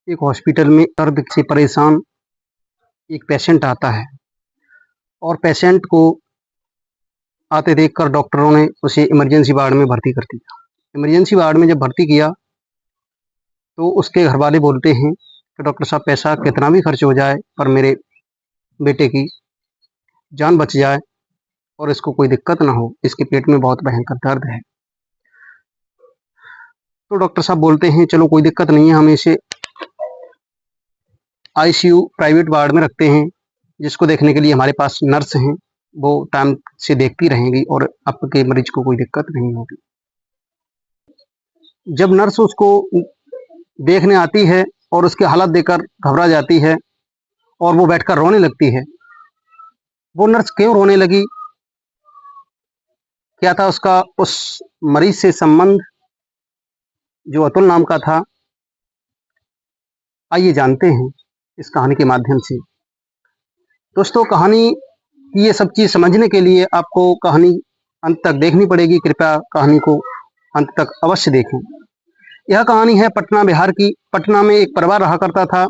एक हॉस्पिटल में दर्द से परेशान एक पेशेंट आता है और पेशेंट को आते देखकर डॉक्टरों ने उसे इमरजेंसी वार्ड में भर्ती कर दिया। इमरजेंसी वार्ड में जब भर्ती किया तो उसके घर वाले बोलते हैं कि डॉक्टर साहब पैसा कितना भी खर्च हो जाए पर मेरे बेटे की जान बच जाए और इसको कोई दिक्कत ना हो, इसके पेट में बहुत भयंकर दर्द है। तो डॉक्टर साहब बोलते हैं चलो कोई दिक्कत नहीं है, हम इसे आईसीयू प्राइवेट वार्ड में रखते हैं, जिसको देखने के लिए हमारे पास नर्स हैं, वो टाइम से देखती रहेंगी और आपके मरीज को कोई दिक्कत नहीं होगी। जब नर्स उसको देखने आती है और उसकी हालत देखकर घबरा जाती है और वो बैठकर रोने लगती है। वो नर्स क्यों रोने लगी, क्या था उसका उस मरीज से संबंध जो अतुल नाम का था, आइए जानते हैं इस कहानी के माध्यम से। दोस्तों, कहानी की ये सब चीज समझने के लिए आपको कहानी अंत तक देखनी पड़ेगी। कृपया कहानी को अंत तक अवश्य देखें। यह कहानी है पटना बिहार की। पटना में एक परिवार रहा करता था।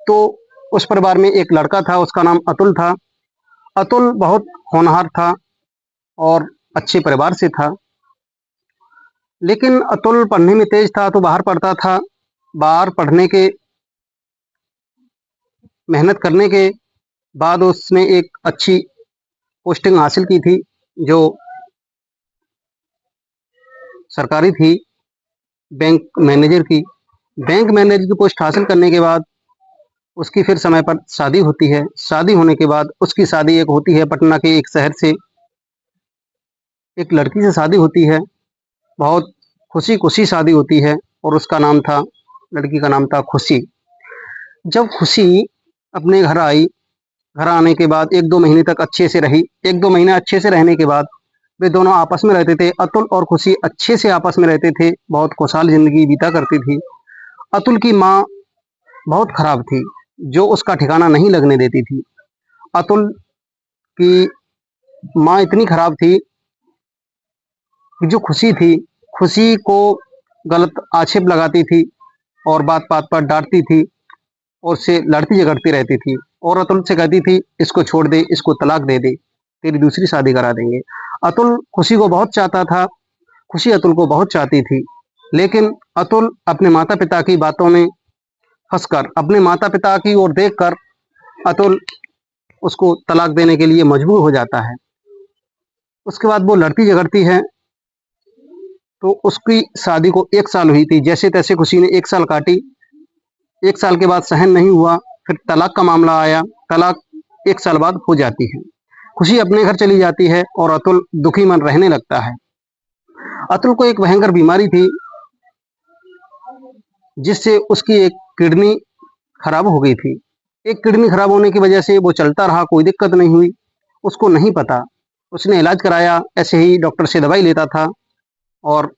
तो उस परिवार में एक लड़का था, उसका नाम अतुल था। अतुल बहुत होनहार था और अच्छे परिवार से था, लेकिन अतुल पढ़ने में तेज था तो बाहर पढ़ता था। बाहर पढ़ने के मेहनत करने के बाद उसने एक अच्छी पोस्टिंग हासिल की थी जो सरकारी थी, बैंक मैनेजर की। बैंक मैनेजर की पोस्ट हासिल करने के बाद उसकी फिर समय पर शादी होती है। शादी होने के बाद उसकी शादी एक होती है पटना के एक शहर से, एक लड़की से शादी होती है। बहुत खुशी खुशी शादी होती है और उसका नाम था, लड़की का नाम था खुशी। जब खुशी अपने घर आई, घर आने के बाद 1-2 महीने तक अच्छे से रही। 1-2 महीने अच्छे से रहने के बाद वे दोनों आपस में रहते थे। अतुल और खुशी अच्छे से आपस में रहते थे, बहुत खुशहाल जिंदगी बीता करती थी। अतुल की माँ बहुत खराब थी, जो उसका ठिकाना नहीं लगने देती थी। अतुल की माँ इतनी खराब थी कि जो खुशी थी, खुशी को गलत आक्षेप लगाती थी और बात बात पर डांटती थी और उससे लड़ती झगड़ती रहती थी और अतुल से कहती थी इसको छोड़ दे, इसको तलाक दे दे, तेरी दूसरी शादी करा देंगे। अतुल खुशी को बहुत चाहता था, खुशी अतुल को बहुत चाहती थी, लेकिन अतुल अपने माता पिता की बातों में फंसकर, अपने माता पिता की ओर देखकर अतुल उसको तलाक देने के लिए मजबूर हो जाता है। उसके बाद वो लड़ती झगड़ती है तो उसकी शादी को 1 साल हुई थी। जैसे तैसे खुशी ने 1 साल काटी। 1 साल के बाद सहन नहीं हुआ, फिर तलाक का मामला आया। तलाक 1 साल बाद हो जाती है। खुशी अपने घर चली जाती है और अतुल दुखी मन रहने लगता है। अतुल को एक भयंकर बीमारी थी, जिससे उसकी एक किडनी खराब हो गई थी। एक किडनी खराब होने की वजह से वो चलता रहा, कोई दिक्कत नहीं हुई। उसको नहीं पता, उसने इलाज कराया, ऐसे ही डॉक्टर से दवाई लेता था और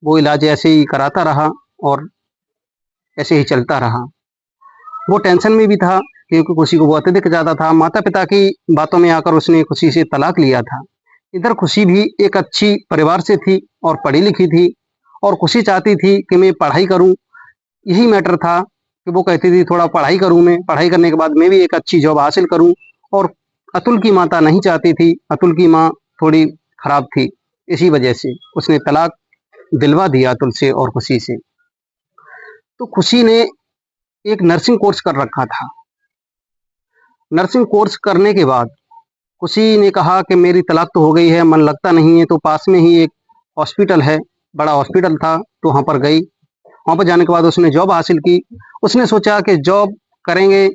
वो इलाज ऐसे ही कराता रहा और ऐसे ही चलता रहा। वो टेंशन में भी था क्योंकि खुशी को वो अत्यधिक ज़्यादा था। माता पिता की बातों में आकर उसने खुशी से तलाक लिया था। इधर खुशी भी एक अच्छी परिवार से थी और पढ़ी लिखी थी और खुशी चाहती थी कि मैं पढ़ाई करूं। यही मैटर था कि वो कहती थी थोड़ा पढ़ाई करूं, मैं पढ़ाई करने के बाद मैं भी एक अच्छी जॉब हासिल करूं। और अतुल की माता नहीं चाहती थी, अतुल की माँ थोड़ी खराब थी, इसी वजह से उसने तलाक दिलवा दिया अतुल से और खुशी से। तो खुशी ने एक नर्सिंग कोर्स कर रखा था। नर्सिंग कोर्स करने के बाद खुशी ने कहा कि मेरी तलाक तो हो गई है, मन लगता नहीं है, तो पास में ही एक हॉस्पिटल है, बड़ा हॉस्पिटल था, तो वहाँ पर गई। वहाँ पर जाने के बाद उसने जॉब हासिल की। उसने सोचा कि जॉब करेंगे,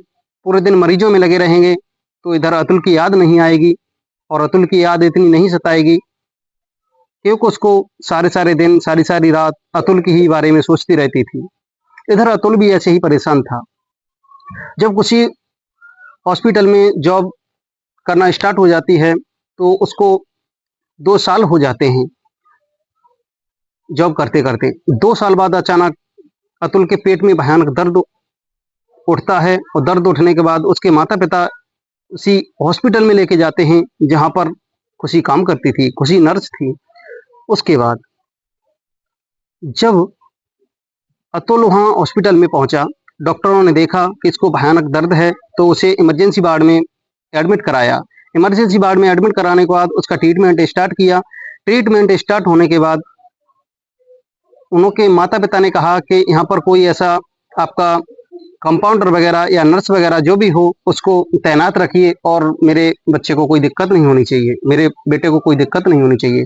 पूरे दिन मरीजों में लगे रहेंगे, तो इधर अतुल की याद नहीं आएगी और अतुल की याद इतनी नहीं सताएगी, क्योंकि उसको सारे सारे दिन, सारी सारी रात अतुल की ही बारे में सोचती रहती थी। इधर अतुल भी ऐसे ही परेशान था। जब खुशी हॉस्पिटल में जॉब करना स्टार्ट हो जाती है तो उसको 2 साल हो जाते हैं जॉब करते करते। 2 साल बाद अचानक अतुल के पेट में भयानक दर्द उठता है और दर्द उठने के बाद उसके माता पिता उसी हॉस्पिटल में लेके जाते हैं जहां पर खुशी काम करती थी, खुशी नर्स थी। उसके बाद जब अतुल वहाँ हॉस्पिटल में पहुंचा, डॉक्टरों ने देखा कि इसको भयानक दर्द है, तो उसे इमरजेंसी वार्ड में एडमिट कराया। इमरजेंसी वार्ड में एडमिट कराने के बाद उसका ट्रीटमेंट स्टार्ट किया। ट्रीटमेंट स्टार्ट होने के बाद उनके माता-पिता ने कहा कि यहाँ पर कोई ऐसा आपका कंपाउंडर वगैरह या नर्स वगैरह जो भी हो, उसको तैनात रखिए और मेरे बच्चे को कोई दिक्कत नहीं होनी चाहिए, मेरे बेटे को कोई दिक्कत नहीं होनी चाहिए।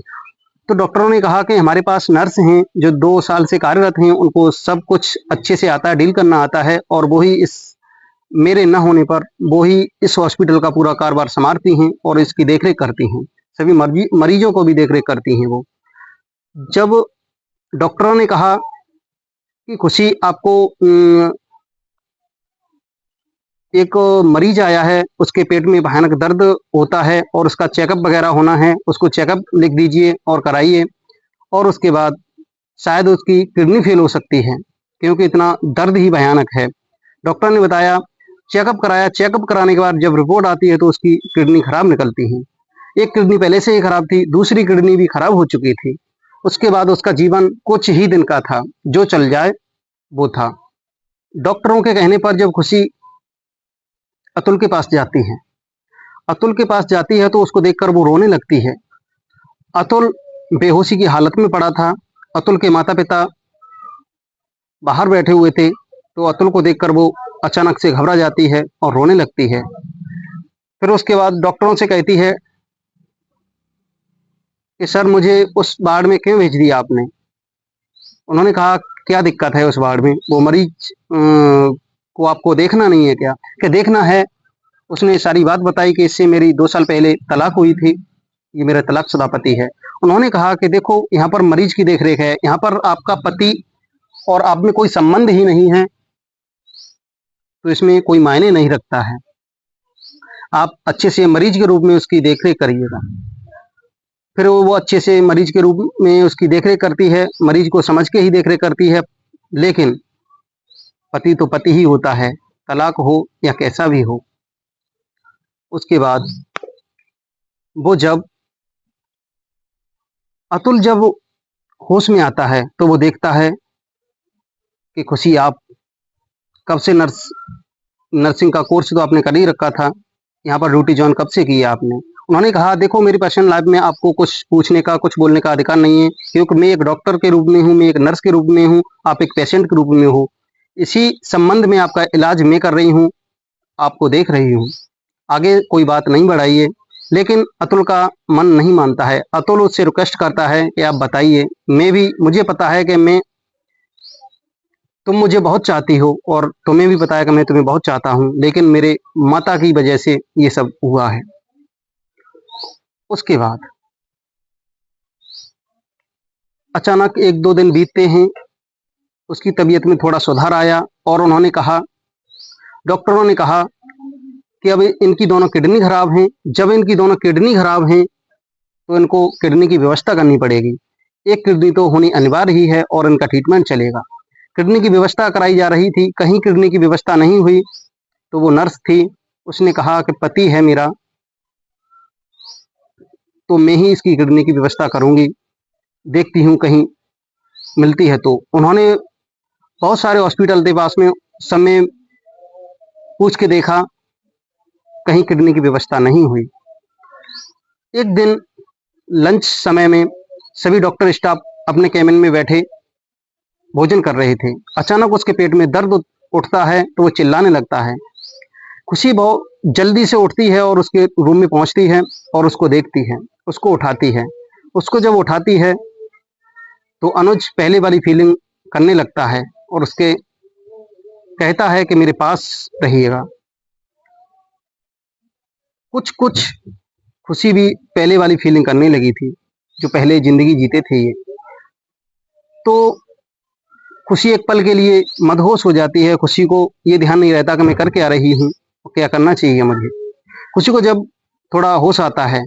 तो डॉक्टरों ने कहा कि हमारे पास नर्स हैं जो 2 साल से कार्यरत हैं, उनको सब कुछ अच्छे से आता है, डील करना आता है और वो ही इस मेरे न होने पर वो ही इस हॉस्पिटल का पूरा कारोबार संभालती हैं और इसकी देखरेख करती हैं। सभी मरीजों को भी देखरेख करती हैं वो। जब डॉक्टरों ने कहा कि खुशी आपको एक मरीज आया है, उसके पेट में भयानक दर्द होता है और उसका चेकअप वगैरह होना है, उसको चेकअप लिख दीजिए और कराइए और उसके बाद शायद उसकी किडनी फेल हो सकती है, क्योंकि इतना दर्द ही भयानक है। डॉक्टर ने बताया, चेकअप कराया, चेकअप कराने के बाद जब रिपोर्ट आती है तो उसकी किडनी खराब निकलती है। एक किडनी पहले से ही खराब थी, दूसरी किडनी भी खराब हो चुकी थी। उसके बाद उसका जीवन कुछ ही दिन का था, जो चल जाए वो था। डॉक्टरों के कहने पर जब खुशी अतुल के पास जाती है, अतुल के पास जाती है तो उसको देखकर वो रोने लगती है। अतुल बेहोशी की हालत में पड़ा था। अतुल के माता-पिता बाहर बैठे हुए थे, तो अतुल को देखकर वो अचानक से घबरा जाती है और रोने लगती है। फिर उसके बाद डॉक्टरों से कहती है कि सर मुझे उस वार्ड में क्यों भेज दिया आपने? उन्होंने कहा क्या दिक्कत है उस वार्ड में? वो मरीज को आपको देखना नहीं है क्या? कि देखना है। उसने सारी बात बताई कि इससे मेरी 2 साल पहले तलाक हुई थी, ये मेरा तलाकशुदा पति है। उन्होंने कहा कि देखो यहाँ पर मरीज की देख-रेख है, यहाँ पर आपका पति और आप में कोई संबंध ही नहीं है, तो इसमें कोई मायने नहीं रखता है। आप अच्छे से मरीज के रूप में उसकी देख-रेख करिएगा। फिर वो अच्छे से मरीज के रूप में उसकी देख-रेख करती है, मरीज को समझ के ही देख-रेख करती है, लेकिन पति तो पति ही होता है, तलाक हो या कैसा भी हो। उसके बाद वो जब अतुल जब होश में आता है, तो वो देखता है कि खुशी आप कब से नर्सिंग का कोर्स तो आपने कर ही रखा था, यहाँ पर ड्यूटी जॉइन कब से की है आपने? उन्होंने कहा देखो मेरी पर्सनल लाइफ में आपको कुछ पूछने का, कुछ बोलने का अधिकार नहीं है, क्योंकि मैं एक डॉक्टर के रूप में हूँ, मैं एक नर्स के रूप में हूँ, आप एक पेशेंट के रूप में हो। इसी संबंध में आपका इलाज मैं कर रही हूँ, आपको देख रही हूँ। आगे कोई बात नहीं बढ़ाइए। लेकिन अतुल का मन नहीं मानता है। अतुल उससे रिक्वेस्ट करता है कि आप बताइए, मुझे पता है कि तुम मुझे बहुत चाहती हो और तुम्हें भी पता है कि मैं तुम्हें बहुत चाहता हूँ, लेकिन मेरे माता की वजह से ये सब हुआ है। उसके बाद अचानक 1-2 दिन बीतते हैं, उसकी तबीयत में थोड़ा सुधार आया और डॉक्टरों ने कहा कि अब इनकी दोनों किडनी खराब हैं। जब इनकी दोनों किडनी खराब हैं, तो इनको किडनी की व्यवस्था करनी पड़ेगी। एक किडनी तो होनी अनिवार्य ही है और इनका ट्रीटमेंट चलेगा। किडनी की व्यवस्था कराई जा रही थी, कहीं किडनी की व्यवस्था नहीं हुई, तो वो नर्स थी, उसने कहा कि पति है मेरा, तो मैं ही इसकी किडनी की व्यवस्था करूँगी, देखती हूँ कहीं मिलती है तो। उन्होंने बहुत सारे हॉस्पिटल थे पास में, सब में पूछ के देखा, कहीं किडनी की व्यवस्था नहीं हुई। एक दिन लंच समय में सभी डॉक्टर स्टाफ अपने केबिन में बैठे भोजन कर रहे थे। अचानक उसके पेट में दर्द उठता है, तो वो चिल्लाने लगता है। खुशी बहुत जल्दी से उठती है और उसके रूम में पहुंचती है और उसको देखती है, उसको उठाती है। उसको जब उठाती है, तो अनुज पहले वाली फीलिंग करने लगता है और उसके कहता है कि मेरे पास रहिएगा। कुछ खुशी भी पहले वाली फीलिंग करने लगी थी, जो पहले जिंदगी जीते थे ये। तो खुशी एक पल के लिए मदहोश हो जाती है। खुशी को ये ध्यान नहीं रहता कि मैं कर क्या रही हूँ, क्या करना चाहिए मुझे। खुशी को जब थोड़ा होश आता है,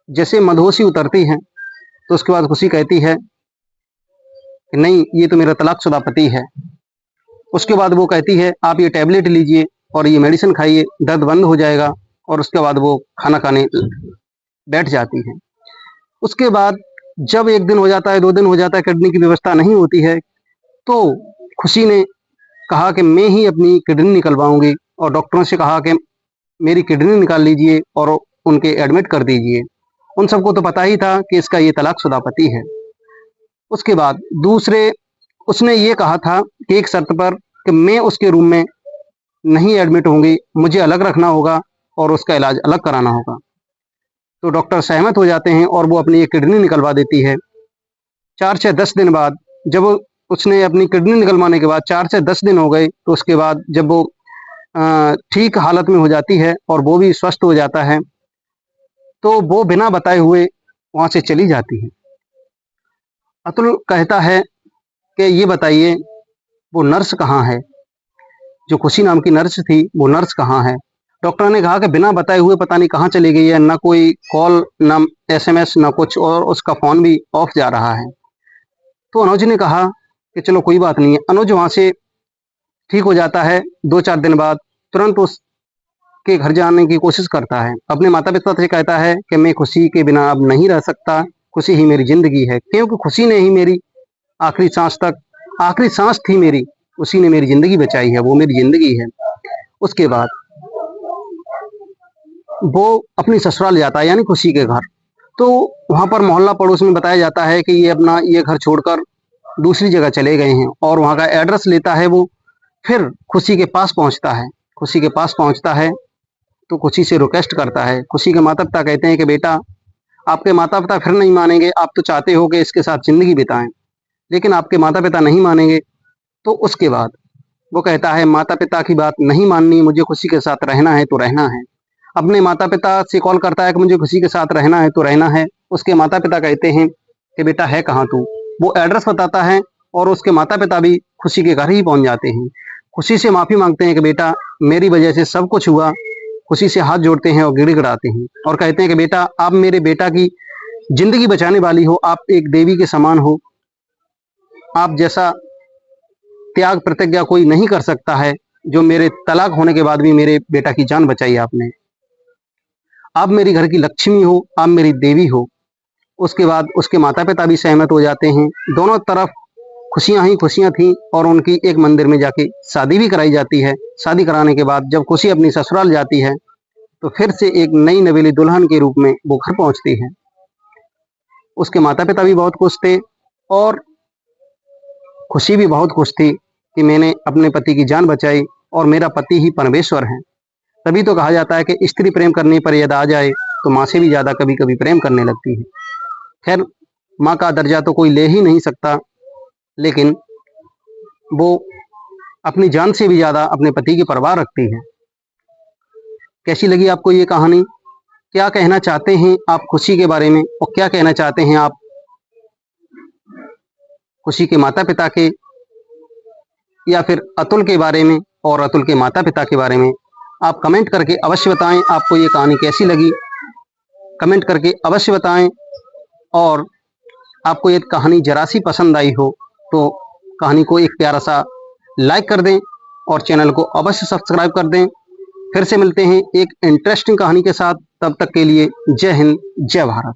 जैसे मदहोशी उतरती है, तो उसके बाद खुशी कहती है कि नहीं, ये तो मेरा तलाकशुदा पति है। उसके बाद वो कहती है आप ये टैबलेट लीजिए और ये मेडिसिन खाइए, दर्द बंद हो जाएगा। और उसके बाद वो खाना खाने बैठ जाती है। उसके बाद जब 1 दिन हो जाता है, 2 दिन हो जाता है, किडनी की व्यवस्था नहीं होती है, तो खुशी ने कहा कि मैं ही अपनी किडनी निकलवाऊँगी और डॉक्टरों से कहा कि मेरी किडनी निकाल लीजिए और उनके एडमिट कर दीजिए। उन सबको तो पता ही था कि इसका ये तलाकशुदा पति है। उसके बाद दूसरे उसने ये कहा था कि एक शर्त पर कि मैं उसके रूम में नहीं एडमिट होंगी, मुझे अलग रखना होगा और उसका इलाज अलग कराना होगा। तो डॉक्टर सहमत हो जाते हैं और वो अपनी एक किडनी निकलवा देती है। 4 से 10 दिन बाद जब उसने अपनी किडनी निकलवाने के बाद 4 से 10 दिन हो गए, तो उसके बाद जब वो ठीक हालत में हो जाती है और वो भी स्वस्थ हो जाता है, तो वो बिना बताए हुए वहाँ से चली जाती है। अतुल कहता है कि ये बताइए वो नर्स कहाँ है? जो खुशी नाम की नर्स थी, वो नर्स कहाँ है? डॉक्टर ने कहा कि बिना बताए हुए पता नहीं कहाँ चली गई है, ना कोई कॉल, ना एसएमएस, ना कुछ, और उसका फ़ोन भी ऑफ जा रहा है। तो अनुज ने कहा कि चलो कोई बात नहीं है। अनुज वहाँ से ठीक हो जाता है। 2-4 दिन बाद तुरंत उसके घर जाने की कोशिश करता है। अपने माता-पिता से कहता है कि मैं खुशी के बिना अब नहीं रह सकता, खुशी ही मेरी ज़िंदगी है, क्योंकि खुशी ने ही मेरी आखिरी सांस थी मेरी, उसी ने मेरी ज़िंदगी बचाई है, वो मेरी ज़िंदगी है। उसके बाद वो अपनी ससुराल जाता है, यानी खुशी के घर। तो वहाँ पर मोहल्ला पड़ोस में बताया जाता है कि ये अपना ये घर छोड़कर दूसरी जगह चले गए हैं और वहाँ का एड्रेस लेता है वो। फिर खुशी के पास पहुँचता है। खुशी के पास पहुँचता है तो खुशी से रिक्वेस्ट करता है। खुशी के माता-पिता कहते हैं कि बेटा, आपके माता-पिता फिर नहीं मानेंगे, आप तो चाहते हो कि इसके साथ ज़िंदगी बिताएँ, लेकिन आपके माता-पिता नहीं मानेंगे। तो उसके बाद वो कहता है माता-पिता की बात नहीं माननी, मुझे खुशी के साथ रहना है तो रहना है। अपने माता-पिता से कॉल करता है कि मुझे खुशी के साथ रहना है तो रहना है। उसके माता-पिता कहते हैं कि बेटा है कहाँ तू? वो एड्रेस बताता है और उसके माता-पिता भी खुशी के घर ही पहुँच जाते हैं। खुशी से माफ़ी माँगते हैं कि बेटा, मेरी वजह से सब कुछ हुआ। खुशी से हाथ जोड़ते हैं और गिड़गिड़ाते हैं और कहते हैं कि बेटा, आप मेरे बेटा की ज़िंदगी बचाने वाली हो, आप एक देवी के समान हो। आप जैसा त्याग प्रतिज्ञा कोई नहीं कर सकता है, जो मेरे तलाक होने के बाद भी मेरे बेटा की जान बचाई आपने। आप मेरी घर की लक्ष्मी हो, आप मेरी देवी हो। उसके बाद उसके माता-पिता भी सहमत हो जाते हैं। दोनों तरफ खुशियाँ ही खुशियाँ थीं और उनकी एक मंदिर में जाके शादी भी कराई जाती है। शादी कराने के बाद जब खुशी अपनी ससुराल जाती है, तो फिर से एक नई नवेली दुल्हन के रूप में वो घर पहुँचती है। उसके माता-पिता भी बहुत खुश थे और खुशी भी बहुत खुश थी कि मैंने अपने पति की जान बचाई और मेरा पति ही परमेश्वर है। तभी तो कहा जाता है कि स्त्री प्रेम करने पर यदि आ जाए, तो माँ से भी ज़्यादा कभी-कभी प्रेम करने लगती है। खैर, माँ का दर्जा तो कोई ले ही नहीं सकता, लेकिन वो अपनी जान से भी ज़्यादा अपने पति की परवाह रखती है। कैसी लगी आपको ये कहानी? क्या कहना चाहते हैं आप खुशी के बारे में और क्या कहना चाहते हैं आप खुशी के माता-पिता के, या फिर अतुल के बारे में और अतुल के माता-पिता के बारे में? आप कमेंट करके अवश्य बताएँ आपको ये कहानी कैसी लगी। कमेंट करके अवश्य बताएँ और आपको ये कहानी ज़रा-सी पसंद आई हो, तो कहानी को एक प्यारा-सा लाइक कर दें और चैनल को अवश्य सब्सक्राइब कर दें। फिर से मिलते हैं एक इंटरेस्टिंग कहानी के साथ, तब तक के लिए जय हिंद, जय भारत।